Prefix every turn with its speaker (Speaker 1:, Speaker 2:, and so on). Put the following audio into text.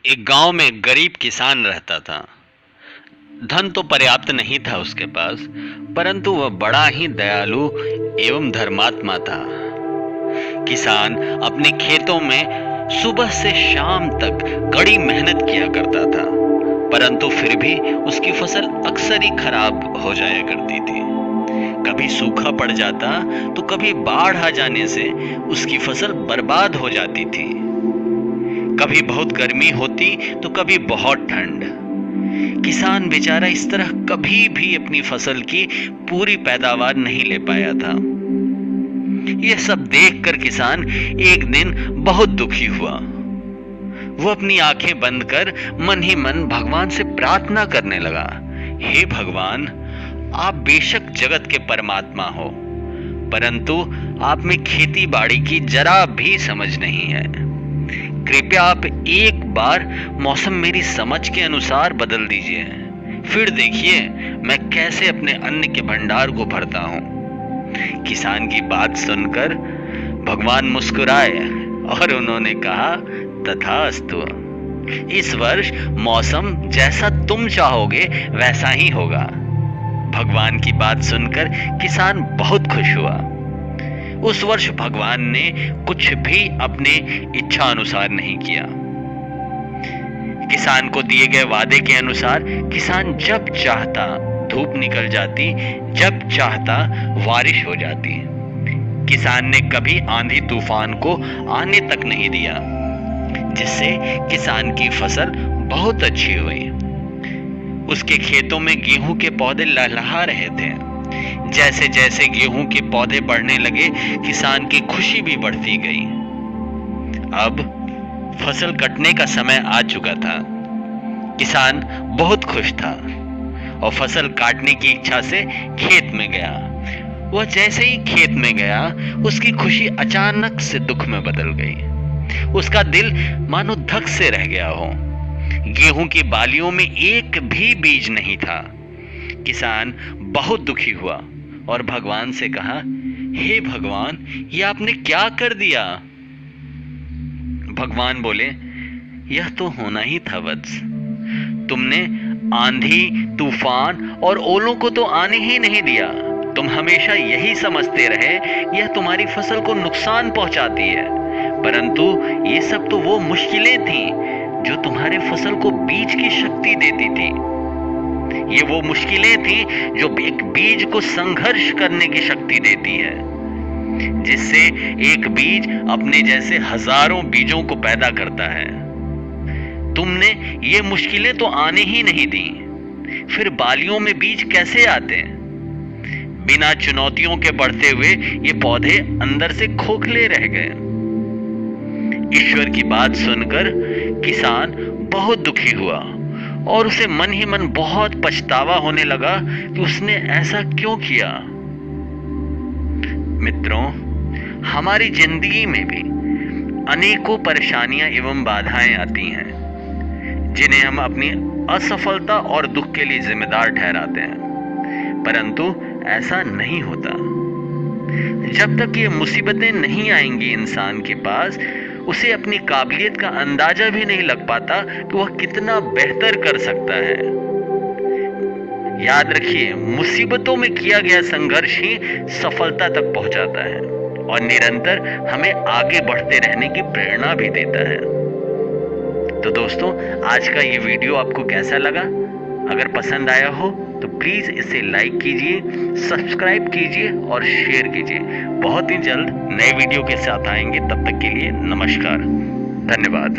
Speaker 1: एक गांव में एक गरीब किसान रहता था। धन तो पर्याप्त नहीं था उसके पास, परंतु वह बड़ा ही दयालु एवं धर्मात्मा था। किसान अपने खेतों में सुबह से शाम तक कड़ी मेहनत किया करता था, परंतु फिर भी उसकी फसल अक्सर ही खराब हो जाया करती थी। कभी सूखा पड़ जाता तो कभी बाढ़ आ जाने से उसकी फसल बर्बाद हो जाती थी। कभी बहुत गर्मी होती तो कभी बहुत ठंड। किसान बेचारा इस तरह कभी भी अपनी फसल की पूरी पैदावार नहीं ले पाया था। यह सब देखकर किसान एक दिन बहुत दुखी हुआ। वो अपनी आंखें बंद कर मन ही मन भगवान से प्रार्थना करने लगा, हे भगवान, आप बेशक जगत के परमात्मा हो, परंतु आप में खेती बाड़ी की जरा भी समझ नहीं है। कृपया आप एक बार मौसम मेरी समझ के अनुसार बदल दीजिए, फिर देखिए मैं कैसे अपने अन्न के भंडार को भरता हूं। किसान की बात सुनकर भगवान मुस्कुराए और उन्होंने कहा, तथास्तु, इस वर्ष मौसम जैसा तुम चाहोगे वैसा ही होगा। भगवान की बात सुनकर किसान बहुत खुश हुआ। उस वर्ष भगवान ने कुछ भी अपने इच्छा अनुसार नहीं किया। किसान को दिए गए वादे के अनुसार किसान जब चाहता धूप निकल जाती, जब चाहता बारिश हो जाती। किसान ने कभी आंधी तूफान को आने तक नहीं दिया, जिससे किसान की फसल बहुत अच्छी हुई। उसके खेतों में गेहूं के पौधे लहलहा रहे थे। जैसे जैसे गेहूं के पौधे बढ़ने लगे, किसान की खुशी भी बढ़ती गई। अब फसल कटने का समय आ चुका था। किसान बहुत खुश था और फसल काटने की इच्छा से खेत में गया। वह जैसे ही खेत में गया, उसकी खुशी अचानक से दुख में बदल गई। उसका दिल मानो धक से रह गया हो। गेहूं की बालियों में एक भी बीज नहीं था। किसान बहुत दुखी हुआ और भगवान से कहा, हे भगवान, ये आपने क्या कर दिया? भगवान बोले, यह तो होना ही था वत्स। तुमने आंधी, तूफान और ओलों को तो आने ही नहीं दिया। तुम हमेशा यही समझते रहे यह तुम्हारी फसल को नुकसान पहुंचाती है, परंतु ये सब तो वो मुश्किलें थीं जो तुम्हारे फसल को बीज की शक्ति देती थी। ये वो मुश्किलें थी जो एक बीज को संघर्ष करने की शक्ति देती है, जिससे एक बीज अपने जैसे हजारों बीजों को पैदा करता है। तुमने ये मुश्किलें तो आने ही नहीं दी, फिर बालियों में बीज कैसे आते? बिना चुनौतियों के बढ़ते हुए ये पौधे अंदर से खोखले रह गए। ईश्वर की बात सुनकर किसान बहुत दुखी हुआ और उसे मन ही मन बहुत पछतावा होने लगा कि उसने ऐसा क्यों किया। मित्रों, हमारी जिंदगी में भी अनेकों परेशानियां एवं बाधाएं आती हैं, जिन्हें हम अपनी असफलता और दुख के लिए जिम्मेदार ठहराते हैं, परंतु ऐसा नहीं होता। जब तक ये मुसीबतें नहीं आएंगी इंसान के पास, उसे अपनी काबिलियत का अंदाजा भी नहीं लग पाता कि वह कितना बेहतर कर सकता है। याद रखिए, मुसीबतों में किया गया संघर्ष ही सफलता तक पहुंचाता है और निरंतर हमें आगे बढ़ते रहने की प्रेरणा भी देता है। तो दोस्तों, आज का ये वीडियो आपको कैसा लगा? अगर पसंद आया हो तो प्लीज इसे लाइक कीजिए, सब्सक्राइब कीजिए और शेयर कीजिए। बहुत ही जल्द नए वीडियो के साथ आएंगे। तब तक के लिए नमस्कार, धन्यवाद।